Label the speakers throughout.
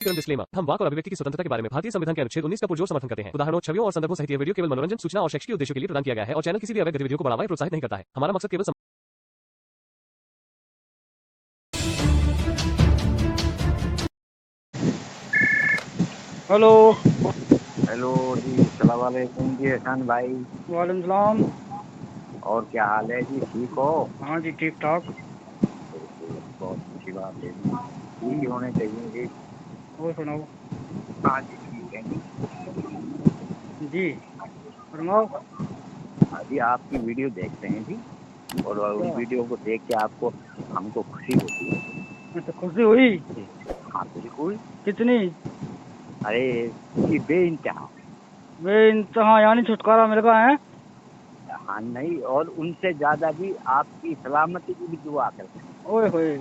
Speaker 1: Disclaimer. हम वाक और अभिव्यक्ति की स्वतंत्रता के बारे में भारतीय संविधान के अनुच्छेद 19 का पुरजोर समर्थन करते हैं। उदाहरणों, छवियों और संदर्भों सहित यह वीडियो केवल मनोरंजन, सूचना और शैक्षिक उद्देश्यों के लिए प्रदान किया गया है और चैनल किसी भी अवैध गतिविधियों को बढ़ावा या प्रोत्साहित नहीं करता है। हमारा मकसद केवल
Speaker 2: हेलो
Speaker 3: हेलो जी, अस्सलाम वालेकुम जी एहसान भाई।
Speaker 2: वालेकुम सलाम।
Speaker 3: और क्या हाल है जी, ठीक हो?
Speaker 2: हाँ जी, ठीक ठाक।
Speaker 3: बहुत अच्छी बात है जी, ठीक ही होने चाहिए जी।
Speaker 2: और सुनाओ।
Speaker 3: हाँ जी, ठीक है जी।
Speaker 2: जी फरमाओ।
Speaker 3: अभी आपकी वीडियो देखते हैं जी, और उन
Speaker 2: क्या?
Speaker 3: वीडियो को देख के आपको हमको खुशी होती है।
Speaker 2: अच्छा, खुशी हुई?
Speaker 3: हाँ बिल्कुल।
Speaker 2: कितनी?
Speaker 3: अरे जी बेइंतहा।
Speaker 2: वे इंतहा यानी छुटकारा मिल गया है।
Speaker 3: हाँ नहीं, और उनसे ज्यादा भी आपकी सलामती की भी दुआ करते हैं।
Speaker 2: ओए होए,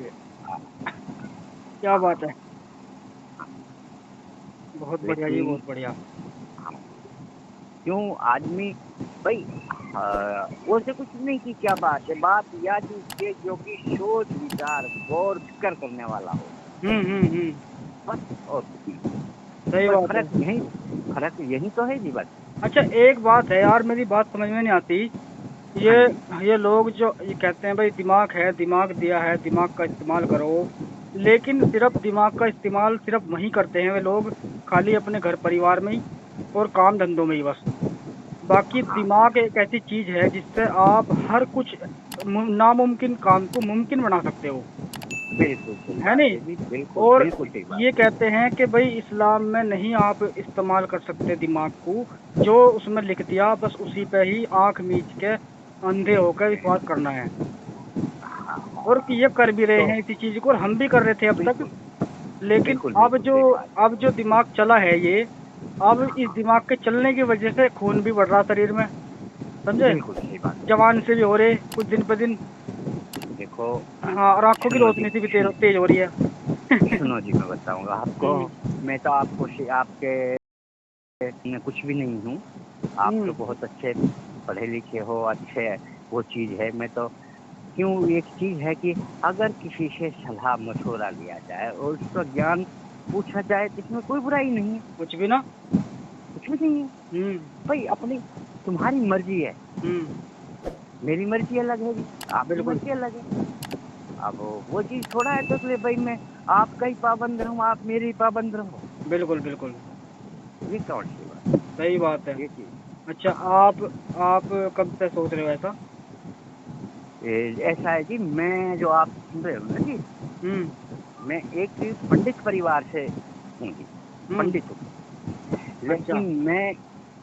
Speaker 2: क्या बात है। बहुत बढ़िया जी,
Speaker 3: लेकिन
Speaker 2: बहुत बढ़िया।
Speaker 3: क्यों आदमी भाई, वो से कुछ नहीं की क्या बात है, बात या चीज के जो कि सोच विचार गौर फिक्र करने वाला हो,
Speaker 2: हम्म।
Speaker 3: बस। और कुछ नहीं।
Speaker 2: सही
Speaker 3: पर
Speaker 2: बात है।
Speaker 3: फर्क यही तो है जी, बस।
Speaker 2: अच्छा, एक बात है यार, मेरी बात समझ में नहीं आती।
Speaker 3: हाँ
Speaker 2: ये
Speaker 3: जी,
Speaker 2: ये लोग जो ये कहते हैं भाई दिमाग है, दिमाग दिया है, दिमाग का इस्तेमाल करो। लेकिन सिर्फ दिमाग का इस्तेमाल सिर्फ वही करते हैं वे लोग, खाली अपने घर परिवार में ही और काम धंधों में ही बस। बाकी
Speaker 3: हाँ
Speaker 2: दिमाग एक ऐसी चीज है जिससे आप हर कुछ नामुमकिन काम को मुमकिन बना सकते हो,
Speaker 3: बिल्कुल सही
Speaker 2: है
Speaker 3: बात
Speaker 2: नहीं?
Speaker 3: है जी, बिल्कुल
Speaker 2: और
Speaker 3: बिल्कुल सही
Speaker 2: ये
Speaker 3: बात है।
Speaker 2: कहते हैं कि भाई इस्लाम में नहीं आप इस्तेमाल कर सकते दिमाग को, जो उसमें लिख दिया बस उसी पे ही आंख मीच के अंधे होकर विश्वास करना है। और ये कर भी रहे
Speaker 3: तो
Speaker 2: हैं इसी चीज को, और हम भी कर रहे थे अब तक।
Speaker 3: बिल्कुल
Speaker 2: लेकिन
Speaker 3: बिल्कुल
Speaker 2: अब
Speaker 3: बिल्कुल
Speaker 2: जो
Speaker 3: सही बात है।
Speaker 2: अब जो दिमाग चला है ये, अब इस दिमाग के चलने की वजह से खून भी बढ़ रहा शरीर में, समझे?
Speaker 3: बिल्कुल सही बात है।
Speaker 2: जवान से भी हो रहे कुछ दिन पे दिन।
Speaker 3: देखो,
Speaker 2: हाँ, और आंखों की
Speaker 3: सुनो जी,
Speaker 2: रोशनी से भी तेज तेज हो रही है।
Speaker 3: सुनो जी, मैं बताऊंगा आपको।
Speaker 2: हम्म।
Speaker 3: मैं तो आपको आपके मैं कुछ भी नहीं हूँ। आप तो
Speaker 2: हम्म।
Speaker 3: बहुत अच्छे पढ़े लिखे हो, अच्छे वो चीज़ है। मैं तो क्यों, एक चीज़ है कि अगर किसी से सलाह मशवरा लिया जाए और उसका ज्ञान पूछा जाए तो इसमें कोई बुराई नहीं है,
Speaker 2: कुछ भी ना।
Speaker 3: कुछ भी नहीं है।
Speaker 2: हम्म।
Speaker 3: भाई अपनी, तुम्हारी मर्जी है,
Speaker 2: हम्म।
Speaker 3: मेरी मर्जी अलग है जी, आपकी
Speaker 2: बिल्कुल
Speaker 3: मर्जी अलग है। अब वो चीज़ थोड़ा है तो इसलिए भाई मैं आपका ही पाबंद रहूँ, आप मेरे ही पाबंद रहो,
Speaker 2: बिल्कुल बिल्कुल।
Speaker 3: ये कौन सी बात
Speaker 2: सही बात है।
Speaker 3: है, ये चीज़।
Speaker 2: अच्छा,
Speaker 3: हाँ,
Speaker 2: आप कब से सोच रहे हो ऐसा?
Speaker 3: ऐसा है जी, मैं जो आप सुन रहे हो ना जी,
Speaker 2: हम्म।
Speaker 3: मैं एक पंडित परिवार से हूँ जी,
Speaker 2: हम्म।
Speaker 3: पंडित हूँ।
Speaker 2: अच्छा।
Speaker 3: लेकिन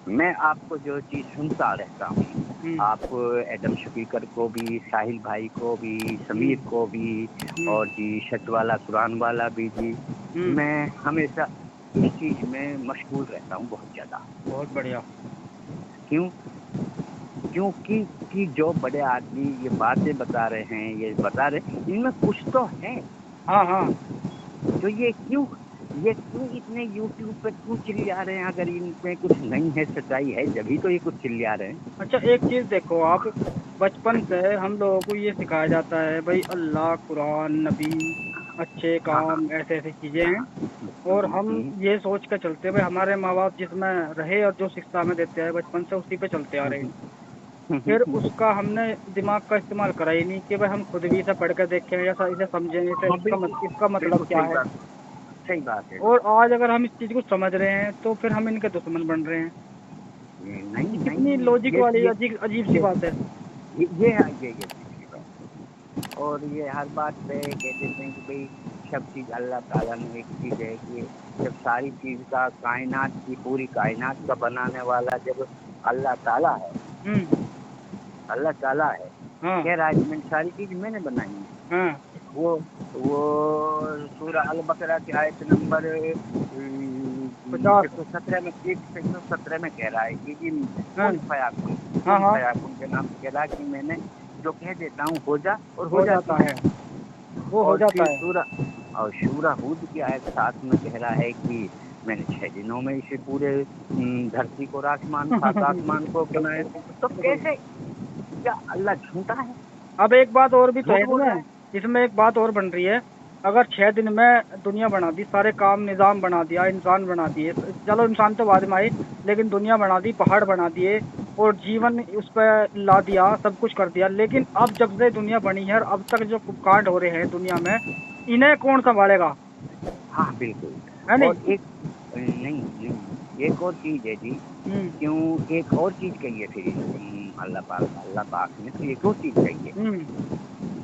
Speaker 3: मैं आपको जो चीज़ सुनता रहता हूँ,
Speaker 2: हम्म।
Speaker 3: आप एडम शफीकर को भी, साहिल भाई को भी,
Speaker 2: हम्म।
Speaker 3: समीर को भी,
Speaker 2: हम्म।
Speaker 3: और जी सच वाला कुरान वाला भी जी।
Speaker 2: हम्म।
Speaker 3: मैं हमेशा इस चीज़ में मशगूल रहता हूँ बहुत ज़्यादा।
Speaker 2: बहुत बढ़िया।
Speaker 3: क्यों? क्योंकि कि जो बड़े आदमी ये बातें बता रहे हैं, ये बता रहे, इनमें कुछ तो है।
Speaker 2: हाँ हाँ।
Speaker 3: तो ये क्यों इतने यूट्यूब पे क्यों चिल्ला रहे हैं? अगर इनमें कुछ नहीं है, सच्चाई है, जभी तो ये कुछ चिल्ला रहे हैं।
Speaker 2: अच्छा, एक चीज देखो आप, बचपन से हम लोगों को ये सिखाया जाता है भाई अल्लाह, कुरान, नबी, अच्छे
Speaker 3: हाँ हाँ।
Speaker 2: काम, ऐसे ऐसी चीजें हैं। और हम
Speaker 3: हम्म,
Speaker 2: ये सोच कर चलते हैं भाई हमारे माँ बाप जिसमें रहे और जो शिक्षा में देते हैं बचपन से उसी पे चलते आ रहे हैं। फिर उसका हमने दिमाग का इस्तेमाल करा ही नहीं कि भाई हम खुद भी इसे पढ़ कर देखें या इसे समझें, इसे
Speaker 3: हाँ बिल्कुल,
Speaker 2: इसका मतलब
Speaker 3: बिल्कुल
Speaker 2: क्या
Speaker 3: सही
Speaker 2: है।
Speaker 3: बात, सही बात है।
Speaker 2: और आज अगर हम इस चीज को समझ रहे हैं तो फिर हम इनके दुश्मन बन रहे हैं।
Speaker 3: नहीं
Speaker 2: ये कितनी
Speaker 3: नहीं,
Speaker 2: लॉजिक वाली
Speaker 3: ये
Speaker 2: अजीब अजीब सी
Speaker 3: ये
Speaker 2: बात है।
Speaker 3: ये है, ये दूसरी बात। और ये हर बात पे कह देते हैं कि भाई सब चीज़ अल्लाह ताला ने, एक चीज़ है कि जब सारी चीज़ का, कायनात की, पूरी कायनात का बनाने वाला जब अल्लाह ताला है,
Speaker 2: हम्म।
Speaker 3: अल्लाह ताला है,
Speaker 2: हाँ
Speaker 3: कह रहा है कि मैंने सारी चीज़ मैंने बनाई है।
Speaker 2: हाँ।
Speaker 3: वो सूरह अल बकरा की आयत नंबर
Speaker 2: 50।
Speaker 3: 117 में, 117 में कह रहा है कि जी
Speaker 2: हाँ हाँ।
Speaker 3: कुन
Speaker 2: हाँ,
Speaker 3: फयाकुन के नाम से कह रहा है कि मैंने जो कह देता हूँ हो जा, और हो
Speaker 2: हो
Speaker 3: जाती
Speaker 2: जाता
Speaker 3: है।
Speaker 2: है, वो हो
Speaker 3: और
Speaker 2: जाता
Speaker 3: फिर
Speaker 2: है।
Speaker 3: सूरह हूद की आयत 7 में कह रहा है कि मैंने 6 दिनों में इसे पूरे धरती को और आसमान को बनाया। तो
Speaker 2: बिल्कुल।
Speaker 3: कैसे, क्या अल्लाह झूठा है?
Speaker 2: अब एक बात और भी तो है
Speaker 3: झूठ बोल रहा
Speaker 2: इसमें,
Speaker 3: है?
Speaker 2: इसमें एक बात और बन रही है। अगर 6 दिन में दुनिया बना दी, सारे काम निज़ाम बना दिया, इंसान बना दिए, चलो इंसान तो बाद में आए, लेकिन दुनिया बना दी, पहाड़ बना दिए और जीवन उस पर ला दिया, सब कुछ कर दिया, लेकिन अब जब से दुनिया बनी है और अब तक जो कांड हो रहे हैं दुनिया में, इन्हें कौन संभालेगा?
Speaker 3: हाँ बिल्कुल।
Speaker 2: है नहीं?
Speaker 3: और एक नहीं नहीं, एक और चीज़ है जी,
Speaker 2: हम्म
Speaker 3: क्यों एक और चीज़ कही है फिर अल्लाह पाक ने तो एक और चीज़ कही है
Speaker 2: हम्म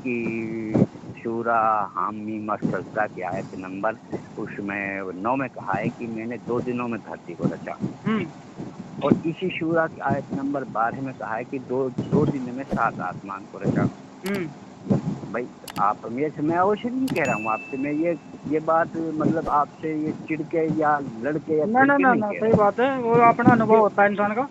Speaker 3: कि शूरा हामी मसजदा की आयत नंबर उसमें 9 में कहा है कि मैंने 2 दिनों में धरती को रचा।
Speaker 2: हम्म
Speaker 3: और इसी शूरा की आयत नंबर 12 में कहा है कि दो दिन में 7 आसमान को रचा।
Speaker 2: हम्म
Speaker 3: भाई आप मैं अवश्य नहीं कह रहा हूँ आपसे, मैं ये बात मतलब आपसे ये चिढ़ के या लड़के या
Speaker 2: ना
Speaker 3: भिड़
Speaker 2: ना
Speaker 3: के
Speaker 2: ना
Speaker 3: नहीं
Speaker 2: ना,
Speaker 3: कह
Speaker 2: सही
Speaker 3: रहा
Speaker 2: बात है, वो अपना अनुभव
Speaker 3: हूँ।
Speaker 2: होता है इंसान का।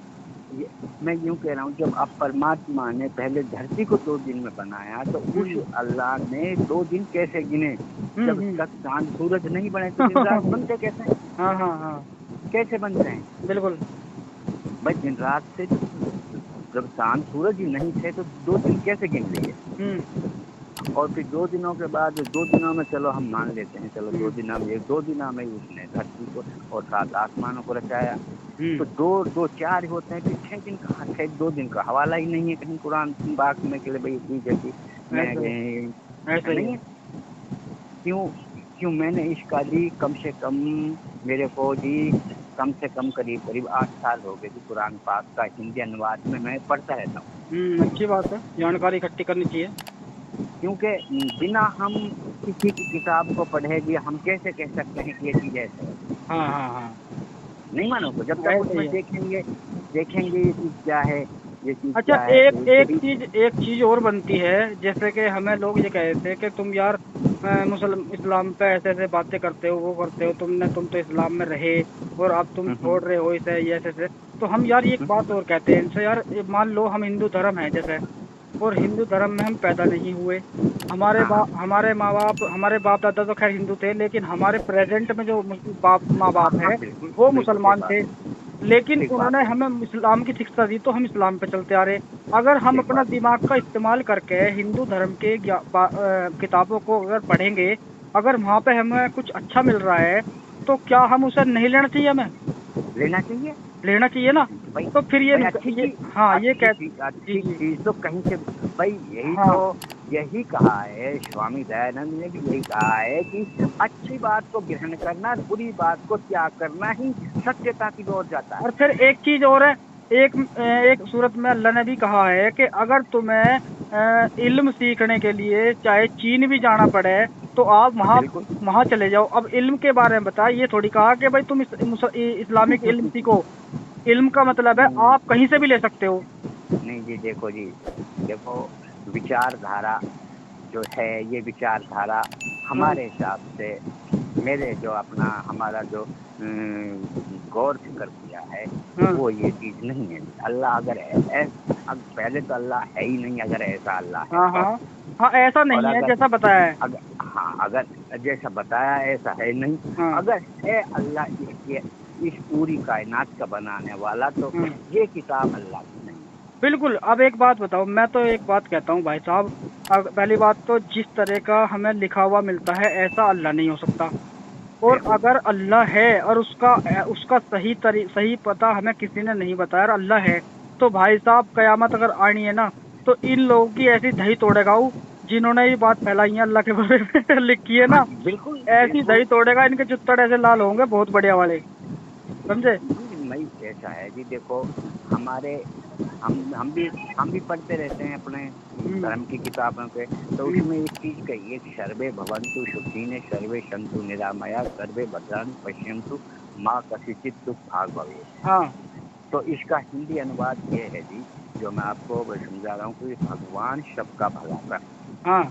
Speaker 3: ये मैं यूं कह रहा हूँ, जब आप परमात्मा ने पहले धरती को 2 दिन में बनाया तो उस अल्लाह ने 2 दिन कैसे गिने? जब
Speaker 2: हम्म
Speaker 3: तक चांद सूरज नहीं बने तो दिन रात बनते कैसे हैं?
Speaker 2: हाँ हाँ हाँ,
Speaker 3: कैसे बनते हैं?
Speaker 2: बिल्कुल।
Speaker 3: भाई दिन रात से जब चांद सूरज ही नहीं थे तो 2 दिन कैसे गिन लिए?
Speaker 2: हम्म
Speaker 3: और फिर 2 दिनों के बाद 2 दिनों में चलो हम मान लेते हैं, चलो 2
Speaker 2: हम्म
Speaker 3: दिनों में 2 दिनों में ही उसने धरती को और 7 आसमानों को रचाया। तो
Speaker 2: हम्म
Speaker 3: 2 4 होते हैं, फिर 6 दिन कहाँ थे? 2 दिन का हवाला ही नहीं है कहीं कुरान पाक में के लिए भाई ठीक है कि मैं
Speaker 2: ऐसा ही ऐसा ही
Speaker 3: नहीं
Speaker 2: है।
Speaker 3: है। क्यों क्यों मैंने इसका जी कम से कम मेरे को जी कम से कम करीब करीब 8 साल हो गए जी कुरान पाक का हिंदी अनुवाद में मैं पढ़ता रहता हूँ।
Speaker 2: अच्छी बात है, जानकारी इकट्ठी करनी चाहिए।
Speaker 3: क्योंकि बिना हम किसी की किताब को पढ़े भी हम कैसे कह सकते हैं कि ये चीज़ ऐसे है?
Speaker 2: हाँ हाँ हाँ,
Speaker 3: नहीं मानोगे जब तक
Speaker 2: ऐसा ही
Speaker 3: उसमें
Speaker 2: है।
Speaker 3: देखेंगे ये चीज़ क्या है, ये चीज़
Speaker 2: अच्छा,
Speaker 3: क्या है, तो तभी।
Speaker 2: एक चीज और बनती है, जैसे कि हमें लोग ये कह रहे थे कि तुम यार मुसलमान इस्लाम पे ऐसे ऐसे बातें करते हो, वो करते हो, तुम तो इस्लाम में रहे और अब तुम
Speaker 3: हम्म,
Speaker 2: छोड़ रहे हो इसे, ये ऐसे ऐसे। तो हम यार ये एक बात और कहते हैं इनसे, यार ये मान लो हम हिंदू धर्म है जैसे, और हिंदू धर्म में हम पैदा नहीं हुए,
Speaker 3: हाँ हाँ
Speaker 2: हमारे बाप दादा तो खैर हिंदू थे, लेकिन हमारे प्रेजेंट में जो माँ
Speaker 3: हाँ
Speaker 2: बाप
Speaker 3: हाँ,
Speaker 2: है
Speaker 3: बिल्कुल
Speaker 2: वो
Speaker 3: बिल्कुल सही
Speaker 2: मुसलमान थे,
Speaker 3: बात है।
Speaker 2: लेकिन
Speaker 3: ठीक
Speaker 2: उन्होंने
Speaker 3: बात है।
Speaker 2: हमें इस्लाम की शिक्षा दी तो हम इस्लाम पे चलते आ रहे। अगर हम
Speaker 3: ठीक
Speaker 2: अपना
Speaker 3: बात है।
Speaker 2: दिमाग का इस्तेमाल करके हिंदू धर्म के किताबों को अगर पढ़ेंगे, अगर वहाँ पे हमें कुछ अच्छा मिल रहा है, तो क्या हम उसे नहीं लेना चाहिए? हमें
Speaker 3: लेना चाहिए
Speaker 2: लेना चाहिए ना।
Speaker 3: भाई।
Speaker 2: तो फिर
Speaker 3: भाई
Speaker 2: ये हाँ ये कह जी
Speaker 3: अच्छी
Speaker 2: जी
Speaker 3: चीज तो कहीं से भाई
Speaker 2: हाँ
Speaker 3: यही कहा है स्वामी दयानंद ने भी, यही कहा है कि अच्छी बात को ग्रहण करना, बुरी बात को त्याग करना ही सत्यता की ओर जाता
Speaker 2: और
Speaker 3: है।
Speaker 2: फिर एक चीज और है, एक सूरत में अल्लाह ने भी कहा है कि अगर तुम्हें इल्म सीखने के लिए चाहे चीन भी जाना पड़े तो आप
Speaker 3: हाँ
Speaker 2: वहाँ
Speaker 3: बिल्कुल।
Speaker 2: वहाँ चले जाओ। अब इल्म के बारे में बता, ये थोड़ी कहा कि भाई तुम इस्लामिक इल्म सीखो। इल्म का मतलब है
Speaker 3: नहीं
Speaker 2: आप कहीं से भी ले सकते हो।
Speaker 3: नहीं जी, देखो जी, देखो विचारधारा जो है, ये विचारधारा
Speaker 2: हाँ
Speaker 3: हमारे हिसाब से, मेरे जो अपना हमारा जो गौर फिक्र किया है,
Speaker 2: हाँ
Speaker 3: वो ये चीज़ नहीं है। अल्लाह अगर है, अब पहले तो अल्लाह है ही नहीं, अगर ऐसा अल्लाह है
Speaker 2: हाँ
Speaker 3: तो।
Speaker 2: हाँ हाँ, ऐसा
Speaker 3: और
Speaker 2: नहीं है
Speaker 3: अगर
Speaker 2: जैसा बताया है।
Speaker 3: अगर हाँ, अगर जैसा बताया ऐसा है नहीं,
Speaker 2: हाँ
Speaker 3: अगर है अल्लाह इसके इस पूरी कायनात का बनाने वाला, तो
Speaker 2: हाँ,
Speaker 3: ये किताब अल्लाह की नहीं है।
Speaker 2: बिल्कुल। अब एक बात बताओ, मैं तो एक बात कहता हूँ भाई साहब, पहली बात तो जिस तरह का हमें लिखा हुआ मिलता है ऐसा अल्लाह नहीं हो सकता। और
Speaker 3: बिल्कुल।
Speaker 2: अगर अल्लाह है और उसका सही पता हमें किसी ने नहीं बताया और अल्लाह है, तो भाई साहब कयामत अगर आनी है ना, तो इन लोगों की ऐसी दही तोड़ेगा वो, जिन्होंने ये बात फैलाई है अल्लाह के बारे में लिखी है
Speaker 3: हाँ
Speaker 2: ना,
Speaker 3: बिल्कुल
Speaker 2: ऐसी
Speaker 3: बिल्कुल।
Speaker 2: दही तोड़ेगा, इनके चुत्तड़ ऐसे लाल होंगे बहुत बढ़िया वाले, समझे?
Speaker 3: जी नहीं, ऐसा है जी, देखो हमारे हम भी पढ़ते रहते हैं अपने
Speaker 2: हम्म
Speaker 3: धर्म की किताबों के, तो
Speaker 2: हम्म,
Speaker 3: उसमें एक चीज कही है, सर्वे भवन्तु सुखिने सर्वे सन्तु निरामया सर्वे भद्राणि पश्यन्तु माँ कसिचित दुख भाग भवे।
Speaker 2: हाँ
Speaker 3: तो इसका हिंदी अनुवाद ये है जी, जो मैं आपको समझा रहा हूँ कि भगवान सबका भला कर,
Speaker 2: हाँ,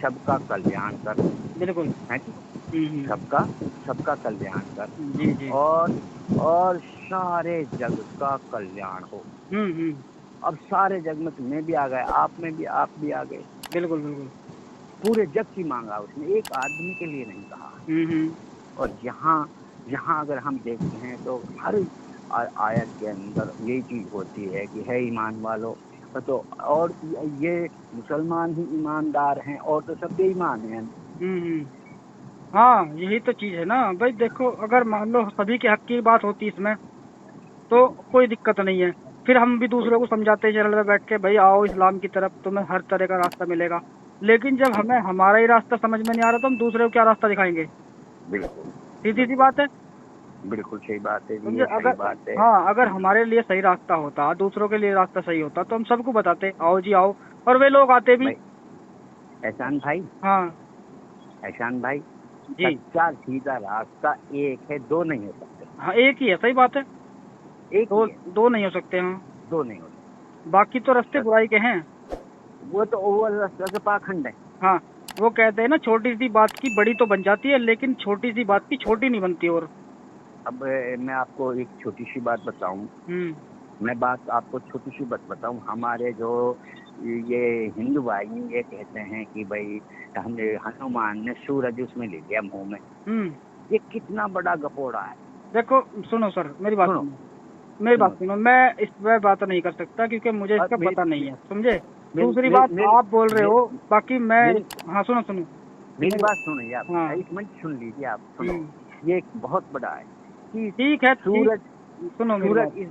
Speaker 3: सबका कल्याण कर,
Speaker 2: बिल्कुल।
Speaker 3: है कि
Speaker 2: हम्म,
Speaker 3: सबका सबका कल्याण कर,
Speaker 2: जी जी,
Speaker 3: और और सारे जग का कल्याण हो।
Speaker 2: हम्म,
Speaker 3: अब सारे जग में तुम्हें भी आ गए, आप भी आ गए,
Speaker 2: बिल्कुल बिल्कुल,
Speaker 3: पूरे जग की मांगा, उसने एक आदमी के लिए नहीं कहा।
Speaker 2: हम्म,
Speaker 3: और यहाँ यहाँ अगर हम देखते हैं तो हर आयत के अंदर यही चीज होती है कि है ईमान वालों। तो और ये मुसलमान ही ईमानदार हैं और तो सब बेईमान हैं।
Speaker 2: हाँ, यही तो चीज है ना भाई। देखो, अगर मान लो सभी के हक की बात होती इसमें तो कोई दिक्कत नहीं है। फिर हम भी दूसरों को समझाते हैं चैनल पे बैठ के, भाई आओ इस्लाम की तरफ, तुम्हें हर तरह का रास्ता मिलेगा। लेकिन जब हमें हमारा ही रास्ता समझ में नहीं आ रहा तो हम दूसरे को क्या रास्ता दिखाएंगे?
Speaker 3: बिल्कुल
Speaker 2: सीधी सी
Speaker 3: बिल्कुल
Speaker 2: बात है।
Speaker 3: बिल्कुल सही बात है,
Speaker 2: समझे?
Speaker 3: ये सही
Speaker 2: अगर
Speaker 3: बात है।
Speaker 2: हाँ, अगर हमारे लिए सही रास्ता होता, दूसरों के लिए रास्ता सही होता, तो हम सबको बताते आओ जी आओ, और वे लोग आते भी।
Speaker 3: भाई एहसान भाई,
Speaker 2: हाँ
Speaker 3: एहसान भाई,
Speaker 2: जी।
Speaker 3: सच्चा सीधा रास्ता एक है, दो नहीं हो सकते।
Speaker 2: हाँ, एक ही है, सही बात है।
Speaker 3: एक
Speaker 2: दो
Speaker 3: ही है,
Speaker 2: दो नहीं हो सकते हैं।
Speaker 3: दो नहीं हो सकते।
Speaker 2: बाकी तो रास्ते
Speaker 3: सच-
Speaker 2: बुराई के हैं।
Speaker 3: वो तो ओवल रास्ता के पाखंड है।
Speaker 2: हाँ, वो कहते हैं ना, छोटी सी बात की बड़ी तो बन जाती है, लेकिन छोटी सी बात की छोटी नहीं बनती। और
Speaker 3: अब मैं आपको एक छोटी सी बात बताऊं,
Speaker 2: हम्म
Speaker 3: मैं बात आपको छोटी सी बात बताऊं। हमारे जो ये हिंदू भाई ये कहते हैं कि भाई हमने हनुमान ने सूरज उसमें ले लिया मुंह में।
Speaker 2: हम्म
Speaker 3: ये कितना बड़ा गपोड़ा है।
Speaker 2: देखो, सुनो सर, मेरी बात
Speaker 3: सुनो
Speaker 2: सुनो। मेरी बात
Speaker 3: सुनो,
Speaker 2: सुनो, मैं इस पर बात नहीं कर सकता क्योंकि मुझे
Speaker 3: और
Speaker 2: इसका पता नहीं है, समझे?
Speaker 3: मेरी
Speaker 2: दूसरी
Speaker 3: मेरी
Speaker 2: बात,
Speaker 3: मेरी
Speaker 2: आप बोल रहे हो,
Speaker 3: मेरी
Speaker 2: बाकी मैं
Speaker 3: मेरी
Speaker 2: हाँ, सुनो सुनो।
Speaker 3: मेरी
Speaker 2: मेरी
Speaker 3: बात सुनिए आप,
Speaker 2: हाँ।
Speaker 3: 1 मिनट सुन लीजिए आप, सुनो।
Speaker 2: हम्म
Speaker 3: ये एक बहुत बड़ा है कि
Speaker 2: ठीक है, ठीक।
Speaker 3: सूरज,
Speaker 2: सुनो मेरी बात।
Speaker 3: सूरज इस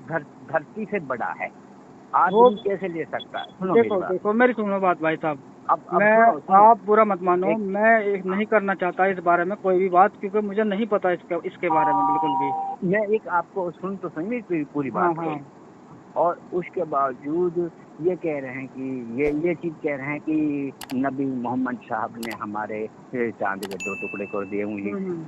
Speaker 3: धरती से बड़ा है।
Speaker 2: वो
Speaker 3: आदमी कैसे ले सकता है? सुनो मेरी
Speaker 2: देखो
Speaker 3: बात।
Speaker 2: देखो, मेरी सुनो बात भाई साहब।
Speaker 3: अब
Speaker 2: मैं
Speaker 3: सुनो सुनो।
Speaker 2: आप बुरा मत मानो,
Speaker 3: एक
Speaker 2: मैं नहीं करना चाहता इस बारे में कोई भी बात, क्योंकि मुझे नहीं पता इसके बारे में बिल्कुल भी।
Speaker 3: मैं एक आपको सुन तो सही मेरी पूरी
Speaker 2: हाँ
Speaker 3: बात को।
Speaker 2: हाँ।
Speaker 3: और उसके बावजूद ये कह रहे हैं कि ये चीज कह रहे हैं कि नबी मोहम्मद साहब ने हमारे चांद के 2 टुकड़े कर दिए उंगली।
Speaker 2: हम्म।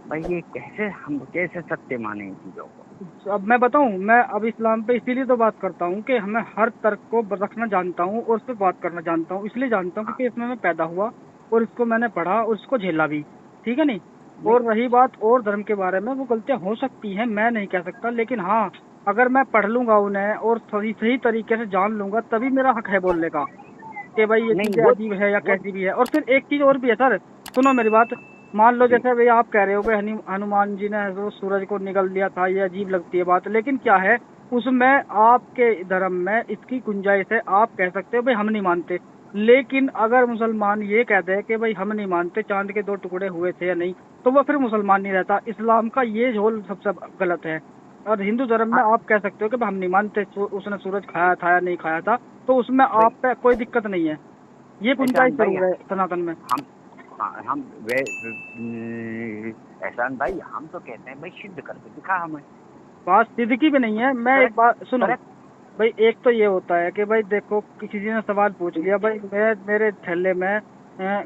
Speaker 3: भाई ये कैसे, हम कैसे सत्य माने इन चीजों को?
Speaker 2: अब मैं बताऊं, मैं अब इस्लाम पे इसीलिए तो बात करता हूँ कि हमें हर तर्क को रखना जानता हूँ और उस पर बात करना जानता हूँ। इसलिए जानता हूँ
Speaker 3: हाँ,
Speaker 2: क्योंकि इसमें मैं पैदा हुआ और इसको मैंने पढ़ा और इसको झेला भी। ठीक है नहीं?
Speaker 3: नहीं
Speaker 2: और रही बात और धर्म के बारे में, वो गलतियां हो सकती हैं, मैं नहीं कह सकता, लेकिन हाँ, अगर मैं पढ़ लूंगा उन्हें और सही सही तरीके से जान लूंगा, तभी मेरा हक है बोलने का कि भाई ये
Speaker 3: नहीं
Speaker 2: चीजें अजीब है या
Speaker 3: वो
Speaker 2: कैसी भी है। और फिर एक चीज और भी है सर, सुनो मेरी बात। मान लो
Speaker 3: जी
Speaker 2: जैसे भाई आप कह रहे हो कि हनुमान जी ने वो सूरज को निगल दिया था, ये अजीब लगती है बात, लेकिन क्या है उसमें? आपके धर्म में इसकी गुंजाइश है, आप कह सकते हो भाई हम नहीं मानते। लेकिन अगर मुसलमान ये कहते हैं कि भाई हम नहीं मानते चांद के 2 टुकड़े हुए थे या नहीं, तो वो फिर मुसलमान नहीं रहता। इस्लाम का ये झोल सबसे गलत है। और हिंदू धर्म में
Speaker 3: हाँ,
Speaker 2: आप कह सकते हो कि भाई हम नहीं मानते उसने सूरज खाया था या नहीं खाया था, तो उसमें
Speaker 3: भाई
Speaker 2: आप पे कोई दिक्कत नहीं है। ये गुंजाइश
Speaker 3: एहसान भाई,
Speaker 2: जरूर है सनातन में।
Speaker 3: हम हाँ, हम वे एहसान भाई, हम तो कहते हैं भाई सिद्ध करके दिखा हमें।
Speaker 2: बात सिद्दीकी भी नहीं है। मैं एक
Speaker 3: करेक्ट
Speaker 2: बात सुनो
Speaker 3: करेक्ट।
Speaker 2: भाई, एक तो ये होता है कि भाई देखो, किसी ने सवाल पूछ लिया, भाई मेरे थैले में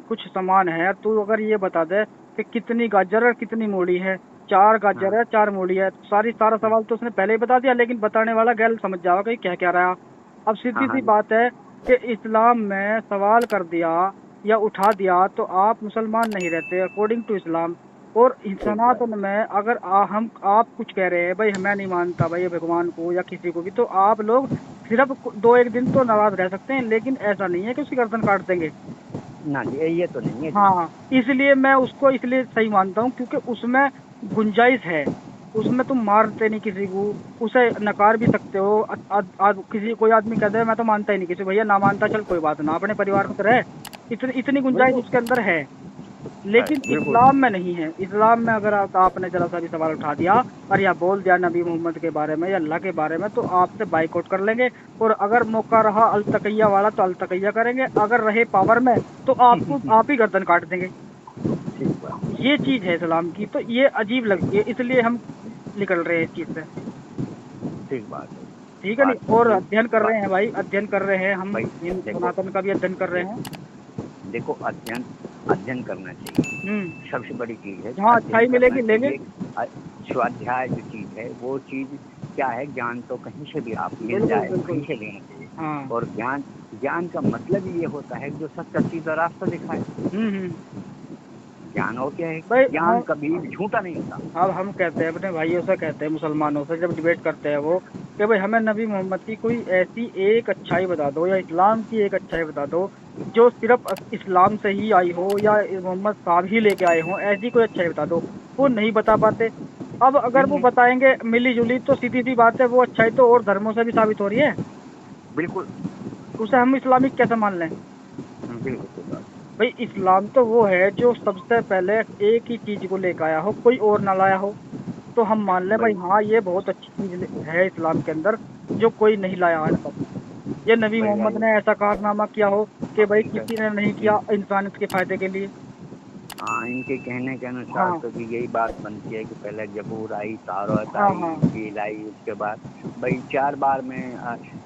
Speaker 2: कुछ सामान है, तू अगर ये बता दे कि कितनी गाजर और कितनी मूली है, 4
Speaker 3: हाँ
Speaker 2: गाजर है 4 मूली है, तो सारा
Speaker 3: हाँ
Speaker 2: सवाल तो उसने पहले ही बता दिया, लेकिन बताने वाला गैल समझ जाओगा कि क्या क्या रहा। अब सीधी
Speaker 3: हाँ
Speaker 2: सी बात है कि इस्लाम में सवाल कर दिया या उठा दिया तो आप मुसलमान नहीं रहते अकॉर्डिंग टू इस्लाम। और
Speaker 3: ठीक बात।
Speaker 2: सनातन में अगर आप कुछ कह रहे हैं, भाई मैं नहीं मानता भाई भगवान को या किसी को भी, तो आप लोग सिर्फ 2-1 दिन तो नाराज रह सकते हैं, लेकिन ऐसा नहीं है कि उसकी गर्दन काट देंगे।
Speaker 3: ना जी, ये तो नहीं है जी।
Speaker 2: हाँ, इसलिए मैं उसको इसलिए सही मानता हूँ क्योंकि उसमें गुंजाइश है। उसमें तुम मारते नहीं किसी को, उसे नकार भी सकते हो। किसी कोई आदमी कहता है मैं तो मानता ही नहीं किसी, भैया ना मानता चल कोई बात ना, अपने परिवार में तो रहे। इतनी गुंजाइश
Speaker 3: बिल्कुल
Speaker 2: उसके अंदर है।
Speaker 3: है,
Speaker 2: लेकिन
Speaker 3: बिल्कुल।
Speaker 2: इस्लाम में नहीं है। इस्लाम में अगर आपने जरा सा भी सवाल उठा दिया और या बोल दिया नबी मोहम्मद के बारे में या अल्लाह के बारे में, तो आपसे बाइकआउट कर लेंगे। और अगर मौका रहा अलतकैया वाला तो अलतकैया करेंगे, अगर रहे पावर में तो आपको आप ही गर्दन काट देंगे।
Speaker 3: ठीक बात।
Speaker 2: ये चीज है इस्लाम की, तो ये अजीब लगती है, इसलिए हम निकल रहे हैं इस चीज से।
Speaker 3: ठीक बात है।
Speaker 2: ठीक है
Speaker 3: बात
Speaker 2: नहीं? और अध्ययन कर रहे
Speaker 3: बात
Speaker 2: हैं भाई, अध्ययन कर रहे हैं हम,
Speaker 3: भाई,
Speaker 2: इन
Speaker 3: देखो
Speaker 2: सनातन का भी अध्ययन कर रहे हैं।
Speaker 3: देखो, अध्ययन अध्ययन करना चाहिए। सबसे बड़ी चीज है
Speaker 2: जहाँ
Speaker 3: अध्ययन
Speaker 2: अच्छाई
Speaker 3: करना
Speaker 2: मिलेगी लेंगे।
Speaker 3: चाहिए। अ- स्वाध्याय जो चीज है वो चीज क्या है? ज्ञान तो कहीं से भी आप मिल
Speaker 2: बिल्कुल
Speaker 3: जाए कहीं
Speaker 2: बिल्कुल।
Speaker 3: से लेना चाहिए।
Speaker 2: हाँ।
Speaker 3: और ज्ञान, ज्ञान का मतलब ही ये होता है कि जो सच्चा सीधा रास्ता दिखाए।
Speaker 2: हम्म।
Speaker 3: ज्ञान हो क्या है?
Speaker 2: भाई
Speaker 3: ज्ञान
Speaker 2: हम
Speaker 3: कभी झूठा नहीं होता।
Speaker 2: अब हम कहते हैं अपने भाइयों से, कहते हैं मुसलमानों से जब डिबेट करते हैं वो, कि भाई हमें नबी मोहम्मद की कोई ऐसी एक अच्छाई बता दो या इस्लाम की एक अच्छाई बता दो जो सिर्फ इस्लाम से ही आई हो या मोहम्मद साहब ही लेके आए हो, ऐसी कोई अच्छाई बता दो। वो नहीं बता पाते। अब अगर
Speaker 3: नहीं
Speaker 2: वो
Speaker 3: है,
Speaker 2: बताएंगे मिली जुली, तो सीधी सी बात है, वो अच्छाई तो और धर्मों से भी साबित हो रही है।
Speaker 3: बिल्कुल
Speaker 2: उसे हम इस्लामिक कैसे मान लें?
Speaker 3: बिल्कुल सही बात।
Speaker 2: भाई इस्लाम तो वो है जो सबसे पहले एक ही चीज को लेकर आया हो, कोई और ना लाया हो। तो हम मान ले भाई
Speaker 3: भाई
Speaker 2: हाँ ये बहुत अच्छी चीज है इस्लाम के अंदर, जो कोई नहीं लाया आज तक। ये नबी
Speaker 3: भाई
Speaker 2: मोहम्मद
Speaker 3: भाई
Speaker 2: ने ऐसा कारनामा किया हो कि भाई
Speaker 3: इनका
Speaker 2: किसी ने नहीं
Speaker 3: इन
Speaker 2: किया इंसानियत के फायदे के लिए।
Speaker 3: हाँ, इनके कहने के अनुसार
Speaker 2: हाँ
Speaker 3: तो कि यही बात बनती है कि पहले जबूर आई, तारत
Speaker 2: हाँ
Speaker 3: आई,
Speaker 2: हाँ
Speaker 3: इंजील आई, उसके बाद भाई 4 बार में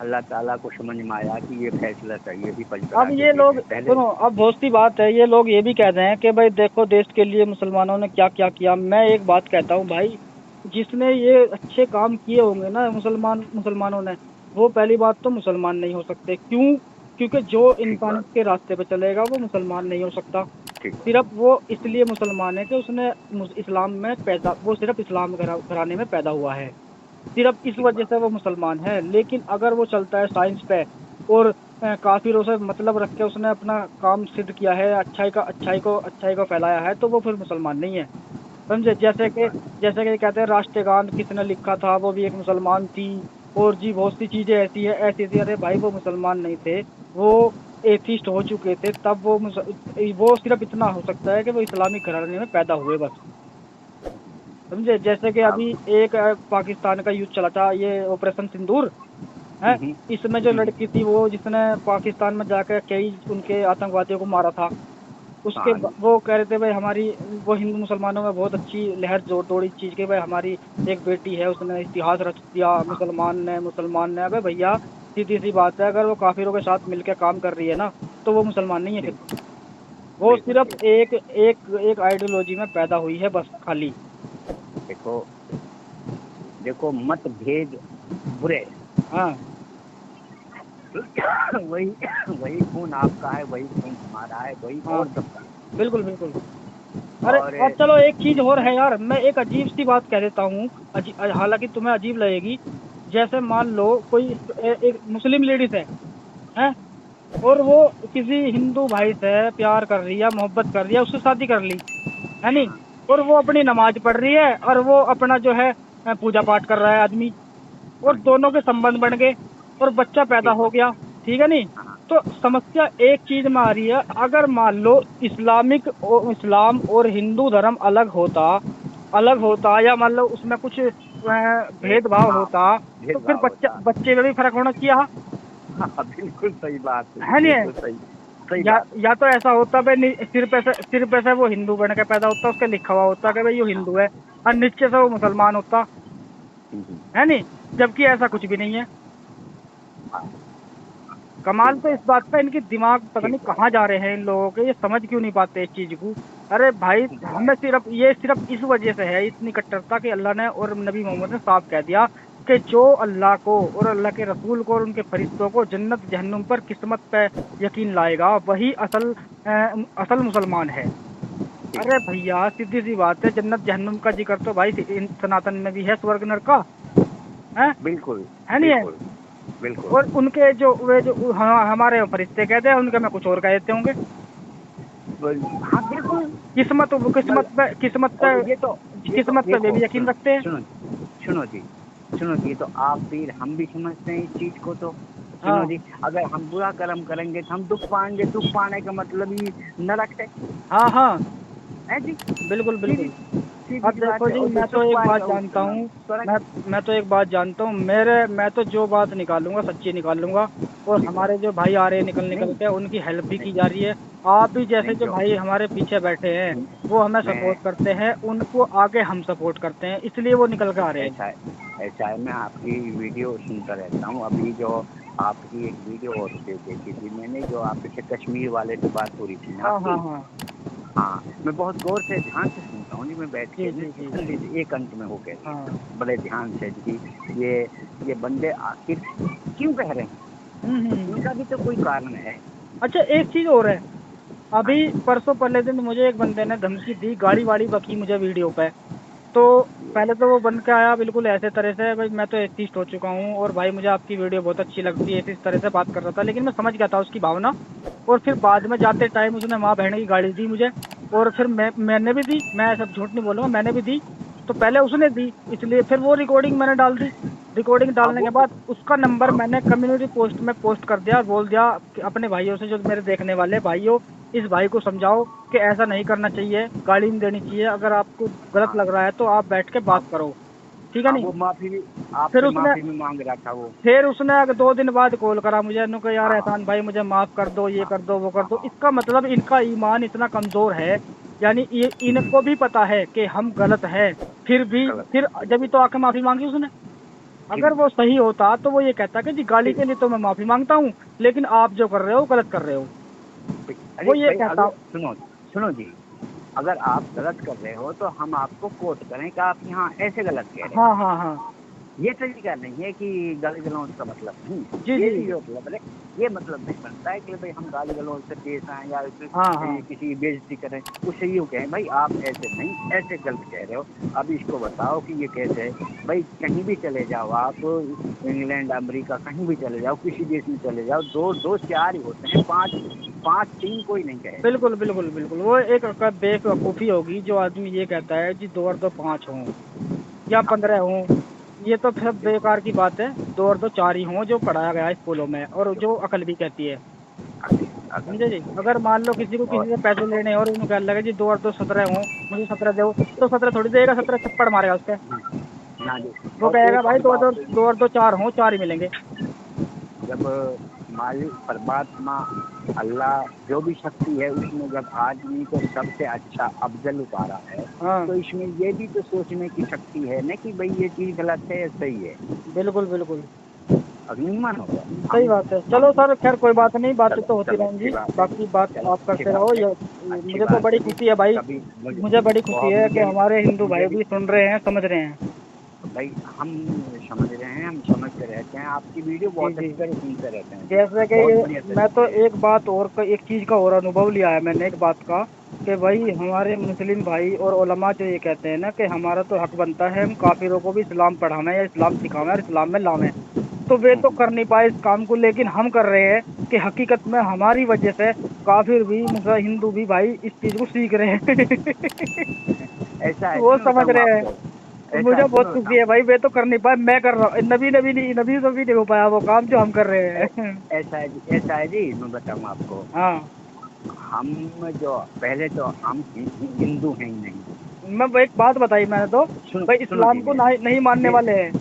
Speaker 3: अल्लाह ताला को समझ में आया कि ये फैसला चाहिए भी पलट
Speaker 2: अब
Speaker 3: करा के
Speaker 2: ये
Speaker 3: दे
Speaker 2: लोग
Speaker 3: दें पहले।
Speaker 2: सुनो, अब बहुत सी बात है, ये लोग ये भी कहते हैं कि भाई देखो देश के लिए मुसलमानों ने क्या क्या किया। मैं एक बात कहता हूँ भाई, जिसने ये अच्छे काम किए होंगे ना मुसलमानों ने, वो पहली बात तो मुसलमान नहीं हो सकते। क्यों? क्योंकि जो
Speaker 3: ठीक
Speaker 2: इंसानियत
Speaker 3: बात,
Speaker 2: के रास्ते पे चलेगा वो मुसलमान नहीं हो सकता।
Speaker 3: ठीक
Speaker 2: सिर्फ
Speaker 3: बात।
Speaker 2: वो इसलिए मुसलमान है कि उसने इस्लाम में पैदा, वो सिर्फ इस्लाम घराने में पैदा हुआ है, सिर्फ इस
Speaker 3: ठीक
Speaker 2: वजह
Speaker 3: बात।
Speaker 2: से वो मुसलमान है। लेकिन अगर वो चलता है साइंस पे और काफिरों से मतलब रख के उसने अपना काम सिद्ध किया है, अच्छाई को फैलाया है, तो वो फिर मुसलमान नहीं है। समझे?
Speaker 3: ठीक बात।
Speaker 2: जैसे कि कहते हैं राष्ट्रगान किसने लिखा था, वो भी एक मुसलमान थी। और जी बहुत सी चीजें ऐसी थी। अरे भाई वो मुसलमान नहीं थे, वो एथिस्ट हो चुके थे तब वो सिर्फ इतना हो सकता है कि वो इस्लामिक घराने में पैदा हुए बस। समझे? जैसे कि
Speaker 3: अब
Speaker 2: अभी एक पाकिस्तान का युद्ध चला था, ये ऑपरेशन सिंदूर है। इसमें जो लड़की थी वो जिसने पाकिस्तान में जाकर कई उनके आतंकवादियों को मारा था,
Speaker 3: हाँ जी।
Speaker 2: वो कह रहे थे भाई हमारी, वो हिंदू मुसलमानों में बहुत अच्छी लहर जोड़ दौड़ी चीज के भाई हमारी एक बेटी है, उसने इतिहास रच दिया
Speaker 3: हाँ
Speaker 2: मुसलमान ने। अबे भैया सीधी सी बात है, अगर वो काफिरों के साथ मिलकर काम कर रही है ना, तो वो मुसलमान नहीं है फिर।
Speaker 3: बिल्कुल,
Speaker 2: वो
Speaker 3: बिल्कुल
Speaker 2: सिर्फ
Speaker 3: सही।
Speaker 2: एक आइडियोलॉजी में पैदा हुई है बस खाली।
Speaker 3: देखो, देखो मतभेद बुरे
Speaker 2: हाँ
Speaker 3: वही वही खून आपका है, वही खून हमारा है, वही
Speaker 2: हाँ
Speaker 3: और सबका है।
Speaker 2: बिल्कुल बिल्कुल। अरे
Speaker 3: और
Speaker 2: और चलो एक चीज और है यार, मैं एक अजीब सी बात कह देता हूँ, हालांकि तुम्हें अजीब लगेगी। जैसे मान लो कोई एक मुस्लिम लेडीज है और वो किसी हिंदू भाई से प्यार कर रही है, मोहब्बत कर रही है, उससे शादी कर ली, है नहीं? और वो अपनी नमाज पढ़ रही है और वो अपना जो है पूजा पाठ कर रहा है आदमी, और
Speaker 3: हाँ जी।
Speaker 2: दोनों के संबंध बन गए और बच्चा पैदा
Speaker 3: ठीक
Speaker 2: हो
Speaker 3: बात।
Speaker 2: गया। ठीक है नहीं?
Speaker 3: हाँ
Speaker 2: तो समस्या एक चीज में आ रही है, अगर मान लो इस्लाम और हिंदू धर्म अलग होता या मान लो उसमें कुछ
Speaker 3: भेद
Speaker 2: भेदभाव
Speaker 3: हाँ
Speaker 2: होता, तो फिर
Speaker 3: भेदभाव होता।
Speaker 2: बच्चे में भी फर्क होना चाहिए। हाँ,
Speaker 3: हाँ बिल्कुल सही बात है,
Speaker 2: है नहीं?
Speaker 3: बिल्कुल सही, सही
Speaker 2: या
Speaker 3: बात है।
Speaker 2: या तो ऐसा होता भाई सिर पे से वो हिंदू बन के पैदा होता, उसके लिखा हुआ होता कि
Speaker 3: हाँ
Speaker 2: भाई ये
Speaker 3: हाँ
Speaker 2: हिंदू है, और नीचे से वो मुसलमान होता,
Speaker 3: हम्म,
Speaker 2: है नहीं? जबकि ऐसा कुछ भी नहीं है।
Speaker 3: हाँ
Speaker 2: कमाल
Speaker 3: ठीक
Speaker 2: तो इस
Speaker 3: बात।
Speaker 2: बात पे इनकी दिमाग पता नहीं
Speaker 3: ठीक
Speaker 2: कहाँ
Speaker 3: बात है।
Speaker 2: जा रहे हैं इन लोगों के, ये समझ क्यों नहीं पाते इस चीज को। अरे भाई
Speaker 3: ठीक
Speaker 2: हमें
Speaker 3: बात।
Speaker 2: सिर्फ इस वजह से है इतनी कट्टरता कि अल्लाह ने और नबी मोहम्मद ने साफ कह दिया कि जो अल्लाह को और अल्लाह के रसूल को और उनके फरिश्तों को जन्नत जहन्नुम पर किस्मत पे यकीन लाएगा, वही असल मुसलमान है।
Speaker 3: ठीक
Speaker 2: अरे
Speaker 3: बात।
Speaker 2: भैया सीधी सी बात है, जन्नत जहन्नुम का जिक्र तो भाई सनातन में भी है, स्वर्ग नरक का
Speaker 3: बिल्कुल,
Speaker 2: है नहीं है?
Speaker 3: बिल्कुल, बिल्कुल।
Speaker 2: और उनके जो वे जो हमारे फरिश्ते कहते हैं, उनके में कुछ और कह देते होंगे।
Speaker 3: हाँ बिल्कुल।
Speaker 2: किस्मत किस्मत
Speaker 3: मतलब
Speaker 2: पे किस्मत पे
Speaker 3: और ये तो
Speaker 2: किस्मत पे वे
Speaker 3: देखो,
Speaker 2: भी यकीन रखते हैं।
Speaker 3: सुनो सुनो जी, सुनो जी, तो आप फिर हम भी समझते हैं इस चीज को तो। सुनो
Speaker 2: हाँ
Speaker 3: जी, अगर हम बुरा कर्म करेंगे तो हम दुख पाएंगे, दुख पाने का मतलब ही नरक
Speaker 2: हाँ हाँ
Speaker 3: है जी।
Speaker 2: बिल्कुल
Speaker 3: सीधी
Speaker 2: बिल्कुल।
Speaker 3: सीधी
Speaker 2: अब
Speaker 3: सी बात
Speaker 2: देखो
Speaker 3: है,
Speaker 2: जी,
Speaker 3: और जो
Speaker 2: मैं तो
Speaker 3: सुख
Speaker 2: एक बात
Speaker 3: पाएगा
Speaker 2: जानता
Speaker 3: उसका
Speaker 2: हूँ।
Speaker 3: स्वर्ग।
Speaker 2: मैं तो एक बात जानता हूँ, मैं तो जो बात निकालूंगा सच्ची निकालूंगा। और
Speaker 3: ठीक बात।
Speaker 2: हमारे जो भाई आ रहे हैं निकल
Speaker 3: नहीं
Speaker 2: के, उनकी हेल्प भी
Speaker 3: नहीं
Speaker 2: की जा रही है। आप भी जैसे
Speaker 3: नहीं
Speaker 2: जो
Speaker 3: जो
Speaker 2: भाई हमारे पीछे बैठे हैं, वो हमें
Speaker 3: मैं
Speaker 2: सपोर्ट करते हैं, उनको आगे हम सपोर्ट करते हैं, इसलिए वो निकल के आ रहे हैं।
Speaker 3: ऐसा है, ऐसा है, मैं आपकी वीडियो सुनता रहता हूँ। अभी जो आपकी एक वीडियो और देखी थी मैंने, जो आपसे कश्मीर वाले से बात हो रही थी ना
Speaker 2: हाँ हाँ
Speaker 3: आपकी।
Speaker 2: हाँ
Speaker 3: हाँ, मैं बहुत गौर से ध्यान से सुनता हूँ जी, मैं बैठ
Speaker 2: जी
Speaker 3: के
Speaker 2: जी जी
Speaker 3: सुन लीजिए, एक अंक में हो कह रही
Speaker 2: हाँ
Speaker 3: है बड़े ध्यान से जी। ये ये बंदे आखिर क्यों कह रहे हैं,
Speaker 2: हम्म।
Speaker 3: इनका भी तो कोई कारण है।
Speaker 2: अच्छा एक चीज और है,
Speaker 3: हाँ
Speaker 2: अभी
Speaker 3: जी।
Speaker 2: परसों पहले दिन मुझे एक बंदे ने धमकी दी, गाड़ी वाड़ी बकी मुझे वीडियो पे। तो
Speaker 3: ये
Speaker 2: पहले तो वो बन के आया बिल्कुल ऐसे तरह से, भाई मैं तो एथिस्ट हो चुका हूँ और भाई मुझे आपकी वीडियो बहुत अच्छी लगती है, इस तरह से बात कर रहा था। लेकिन मैं समझ गया था उसकी भावना। और फिर बाद में जाते टाइम उसने माँ बहन की गाड़ी दी मुझे, और फिर मैंने भी दी, मैं सब झूठ नहीं बोलूंगा, मैंने भी दी। तो पहले उसने दी, इसलिए फिर वो रिकॉर्डिंग मैंने डाल दी। रिकॉर्डिंग
Speaker 3: हाँ
Speaker 2: डालने
Speaker 3: वो
Speaker 2: के बाद उसका नंबर
Speaker 3: हाँ
Speaker 2: मैंने कम्युनिटी पोस्ट में पोस्ट कर दिया, बोल दिया कि अपने भाइयों से, जो मेरे देखने वाले भाइयों, इस भाई को समझाओ कि ऐसा नहीं करना चाहिए, गाली नहीं देनी चाहिए, अगर आपको गलत लग रहा है तो आप बैठ के बात करो, ठीक है
Speaker 3: हाँ,
Speaker 2: नहीं।
Speaker 3: वो माफी भी
Speaker 2: फिर
Speaker 3: आपसे
Speaker 2: उसने
Speaker 3: माफी भी मांग रहा था वो।
Speaker 2: फिर उसने अगर 2 दिन बाद कॉल करा मुझे, उन्होंने कहा यार
Speaker 3: हाँ
Speaker 2: एहसान भाई मुझे माफ कर दो, ये कर दो वो कर दो।
Speaker 3: हाँ
Speaker 2: इसका मतलब इनका ईमान इतना कमजोर है, यानी ये इनको भी पता है कि हम गलत है, फिर भी
Speaker 3: गलत
Speaker 2: फिर जब भी तो आके माफी मांगी उसने। अगर
Speaker 3: ठीक
Speaker 2: वो सही होता तो वो ये कहता कि जी गाली के लिए तो मैं माफी मांगता हूँ, लेकिन आप जो कर रहे हो गलत कर रहे हो,
Speaker 3: ठीक। अरे
Speaker 2: वो ये
Speaker 3: भाई
Speaker 2: कहता।
Speaker 3: अगर सुनो सुनो जी, अगर आप गलत कर रहे हो तो हम आपको कोर्ट करें कि आप यहाँ ऐसे गलत कह रहे
Speaker 2: हाँ
Speaker 3: हो।
Speaker 2: हाँ हाँ।
Speaker 3: ये तरीका नहीं है कि गाली गलौज का मतलब नहीं है।
Speaker 2: जी
Speaker 3: ये
Speaker 2: जी।
Speaker 3: भी मतलब है, ये मतलब नहीं बनता है कि भाई हम गाली गलौज से पेश आए या
Speaker 2: हाँ हाँ।
Speaker 3: किसी की बेइज्जती करें। उससे यूँ कहें भाई आप ऐसे नहीं, ऐसे गलत कह रहे हो। अब इसको बताओ कि ये कैसे है। भाई कहीं भी चले जाओ आप, इंग्लैंड अमेरिका कहीं भी चले जाओ, किसी देश में चले जाओ, दो दो चार ही होते हैं, पाँच पाँच तीन कोई नहीं कहेगा।
Speaker 2: बिल्कुल बिल्कुल बिल्कुल, वो एक बेवकूफ़ी होगी जो आदमी ये कहता है जी 2 और 2 5 हों या
Speaker 3: हाँ
Speaker 2: 15 हों, ये तो फिर बेकार की बात है। 2 और 2 4 ही हों जो पढ़ाया गया है स्कूलों में, और जो अकल भी कहती है।
Speaker 3: अगर
Speaker 2: समझे जी, अगर मान लो किसी को
Speaker 3: और
Speaker 2: किसी से पैसे लेने हैं और उन्हें कहने लगे जी 2 और 2 17 हों, मुझे 17 दो, तो 17 थोड़ी देगा, 17 थप्पड़ मारेगा उसके।
Speaker 3: ना जी।
Speaker 2: वो
Speaker 3: और
Speaker 2: कहेगा
Speaker 3: एक
Speaker 2: भाई
Speaker 3: और
Speaker 2: दो दो
Speaker 3: बात,
Speaker 2: 2 और 2 4 हों, 4 ही मिलेंगे।
Speaker 3: जब मालिक परमात्मा अल्लाह जो भी शक्ति है उसने जब आदमी को सबसे अच्छा अफजल उतारा है,
Speaker 2: हाँ
Speaker 3: तो इसमें ये भी तो सोचने की शक्ति है ना कि भाई ये चीज़ गलत है या सही है।
Speaker 2: बिल्कुल बिल्कुल,
Speaker 3: अब नहीं मानोगे
Speaker 2: सही बात है। चलो सर, खैर कोई बात नहीं, बातें
Speaker 3: चलो
Speaker 2: तो होती
Speaker 3: चलो
Speaker 2: रहेंगी,
Speaker 3: अच्छी बात है।
Speaker 2: बाकी बात
Speaker 3: चलो
Speaker 2: आप
Speaker 3: अच्छी
Speaker 2: करते रहो।
Speaker 3: बात है।
Speaker 2: ये
Speaker 3: अच्छी
Speaker 2: मुझे तो
Speaker 3: बात
Speaker 2: बड़ी
Speaker 3: है जी।
Speaker 2: खुशी है भाई,
Speaker 3: कभी
Speaker 2: मुझे बड़ी खुशी
Speaker 3: और
Speaker 2: है कि
Speaker 3: मुझे
Speaker 2: हमारे हिंदू
Speaker 3: मुझे
Speaker 2: भाई
Speaker 3: भी
Speaker 2: भी सुन रहे हैं, समझ रहे हैं।
Speaker 3: भाई हम समझ रहे हैं, हम समझते रहते हैं, आपकी वीडियो
Speaker 2: जी
Speaker 3: बहुत
Speaker 2: जी।
Speaker 3: अच्छी तरह सुनते रहते हैं जी।
Speaker 2: जैसे कि
Speaker 3: बहुत
Speaker 2: ये
Speaker 3: बढ़िया
Speaker 2: मैं तो
Speaker 3: तरीके से।
Speaker 2: एक बात और एक चीज़ का और अनुभव लिया है मैंने, एक बात का, कि भाई हमारे मुस्लिम भाई और उलमा जो ये कहते हैं ना कि हमारा तो हक बनता है हम काफिरों को भी इस्लाम पढ़ावें या इस्लाम सिखावें और इस्लाम में लावें, तो वे तो कर नहीं पाए इस काम को, लेकिन हम कर रहे हैं कि हकीकत में हमारी वजह से काफिर भी हिंदू भी भाई इस चीज को सीख रहे हैं।
Speaker 3: ऐसा है,
Speaker 2: वो
Speaker 3: मैं
Speaker 2: समझ
Speaker 3: बताऊँ
Speaker 2: रहे हैं।
Speaker 3: आपको।
Speaker 2: तो
Speaker 3: ऐसा
Speaker 2: मुझे
Speaker 3: है,
Speaker 2: बहुत
Speaker 3: मैं
Speaker 2: खुशी है
Speaker 3: बताऊँ।
Speaker 2: भाई, वे तो कर नहीं पाए, मैं कर रहा हूँ। नबी नहीं हो पाया वो काम जो हम कर रहे
Speaker 3: ऐ-
Speaker 2: हैं।
Speaker 3: ऐसा है जी, मैं बताऊँ आपको।
Speaker 2: हाँ,
Speaker 3: हम जो पहले तो हम हिंदू हैं ही नहीं।
Speaker 2: मैं वो एक बात बताई मैंने तो,
Speaker 3: सुनो
Speaker 2: भाई
Speaker 3: सुनो
Speaker 2: इस्लाम
Speaker 3: जी,
Speaker 2: को नहीं, नहीं मानने
Speaker 3: मेरी
Speaker 2: वाले हैं।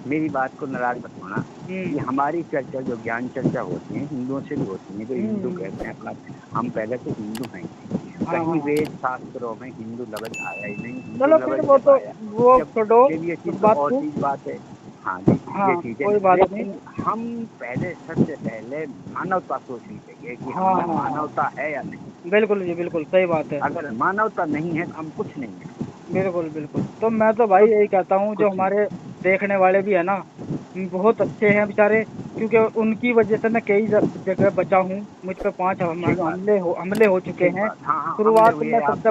Speaker 3: मेरी बात को नाराज मत होना।
Speaker 2: हम्म
Speaker 3: ये हमारी चर्चा जो ज्ञान चर्चा होती है हिंदुओं से भी होती है, जो हिंदू
Speaker 2: हम्म।
Speaker 3: कहते हैं अपना। हम पहले से हिंदू हैं ही नहीं।
Speaker 2: हाँ
Speaker 3: कहीं
Speaker 2: हाँ।
Speaker 3: वेद शास्त्रों में हिंदू लफ्ज आया ही नहीं। हिंदू
Speaker 2: चलो फिर
Speaker 3: लफ्ज
Speaker 2: वो
Speaker 3: जब
Speaker 2: तो,
Speaker 3: आया,
Speaker 2: वो
Speaker 3: जब
Speaker 2: छोड़ो
Speaker 3: चलिए
Speaker 2: उस
Speaker 3: चीज तो
Speaker 2: बात
Speaker 3: और
Speaker 2: को।
Speaker 3: चीज बात है। हाँ जी, ये
Speaker 2: हाँ
Speaker 3: चीज है।
Speaker 2: कोई बात नहीं।
Speaker 3: लेकिन हम पहले, सबसे पहले मानवता सोचनी चाहिए कि
Speaker 2: हाँ
Speaker 3: हम में
Speaker 2: हाँ हाँ,
Speaker 3: मानवता है या नहीं।
Speaker 2: बिल्कुल जी बिल्कुल सही बात है।
Speaker 3: अगर मानवता नहीं है तो हम कुछ नहीं है।
Speaker 2: बिल्कुल बिल्कुल, तो मैं तो भाई
Speaker 3: कुछ
Speaker 2: यही कहता हूँ जो
Speaker 3: कुछ नहीं।
Speaker 2: हमारे देखने वाले भी है ना, बहुत अच्छे हैं बेचारे, क्योंकि उनकी वजह से मैं कई जगह बचा हूँ। मुझ पर 5
Speaker 3: ठीक बात,
Speaker 2: हमले हो चुके
Speaker 3: ठीक
Speaker 2: हैं।
Speaker 3: बात। हाँ हाँ, हमले
Speaker 2: शुरुआत
Speaker 3: हुए
Speaker 2: में
Speaker 3: आप।
Speaker 2: सबसे